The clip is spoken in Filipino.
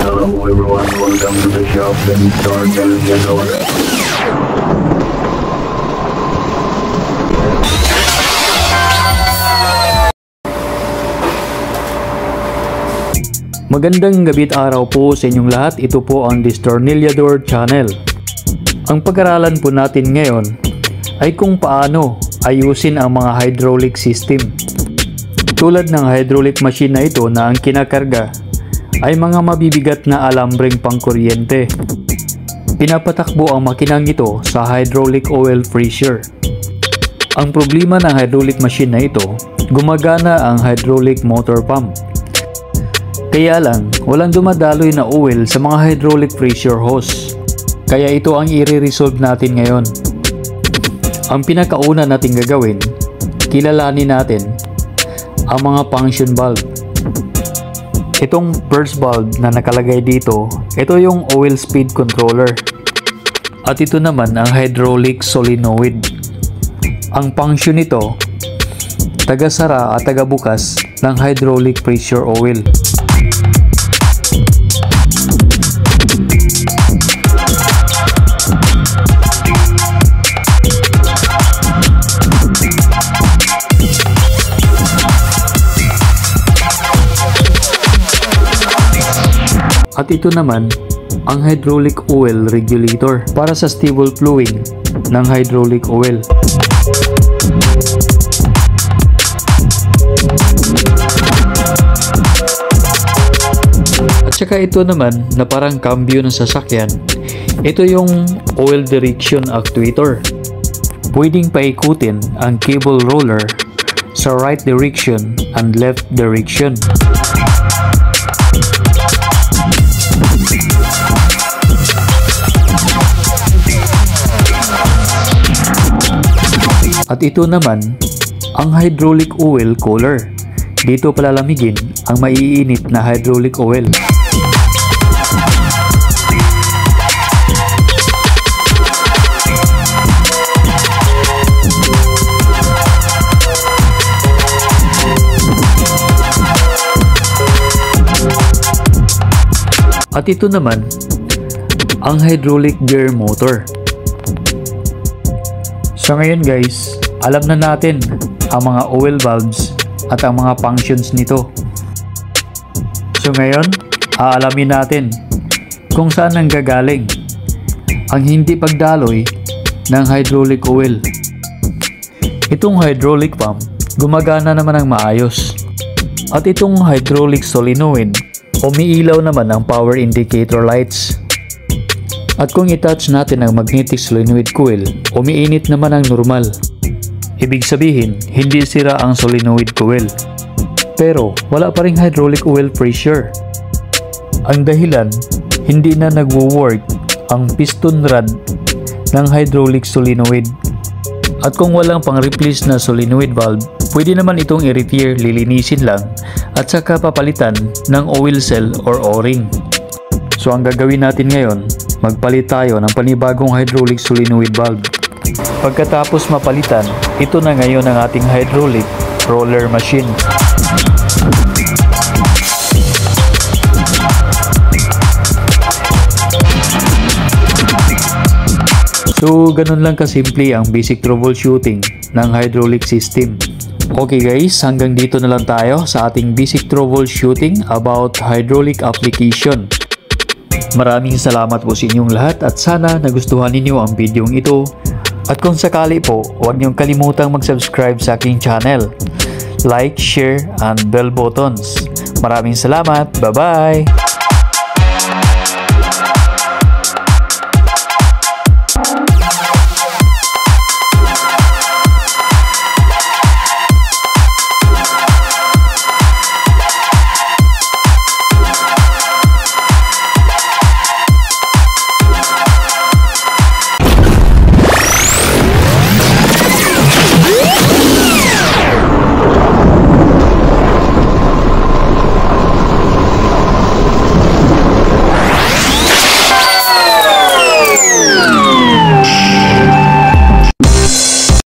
Hello everyone, welcome to the shop and start Delgador. Magandang gabi't araw po sa inyong lahat. Ito po ang Destornillador Channel. Ang pag-aralan po natin ngayon ay kung paano ayusin ang mga hydraulic system. Tulad ng hydraulic machine na ito na ang kinakarga ay mga mabibigat na alambreng pangkuryente. Pinapatakbo ang makinang ito sa hydraulic oil pressure. Ang problema ng hydraulic machine na ito, gumagana ang hydraulic motor pump. Kaya lang, walang dumadaloy na oil sa mga hydraulic pressure hose. Kaya ito ang i-resolve natin ngayon. Ang pinakauna natin gagawin, kilalanin natin ang mga function valve. Itong first valve na nakalagay dito, ito yung oil speed controller. At ito naman ang hydraulic solenoid. Ang function nito, taga-sara at taga-bukas ng hydraulic pressure oil. At ito naman ang hydraulic oil regulator para sa stable flowing ng hydraulic oil. At saka ito naman na parang cambio ng sasakyan, ito yung oil direction actuator. Pwedeng paikutin ang cable roller sa right direction and left direction. At ito naman ang hydraulic oil cooler. Dito palalamigin ang maiinit na hydraulic oil. At ito naman ang hydraulic gear motor. So ngayon guys, alam na natin ang mga oil valves at ang mga functions nito. So ngayon, aalamin natin kung saan nanggagaling ang hindi pagdaloy ng hydraulic oil. Itong hydraulic pump, gumagana naman ng maayos. At itong hydraulic solenoid, umiilaw naman ang power indicator lights. At kung i-touch natin ang magnetic solenoid coil, umiinit naman ang normal. Ibig sabihin, hindi sira ang solenoid coil. Pero wala pa ring hydraulic oil pressure. Ang dahilan, hindi na nagwo-work ang piston rod ng hydraulic solenoid. At kung walang pang-replace na solenoid valve, pwede naman itong i-repair, lilinisin lang at saka papalitan ng oil cell or o-ring. So ang gagawin natin ngayon, magpalit tayo ng panibagong hydraulic solenoid valve. Pagkatapos mapalitan, ito na ngayon ang ating hydraulic roller machine. So ganun lang kasimple ang basic troubleshooting ng hydraulic system. Okay guys, hanggang dito na lang tayo sa ating basic troubleshooting about hydraulic application. Maraming salamat po sa inyong lahat at sana nagustuhan ninyo ang videong ito. At kung sakali po, huwag niyong kalimutang mag-subscribe sa aking channel. Like, share, and bell buttons. Maraming salamat. Bye-bye!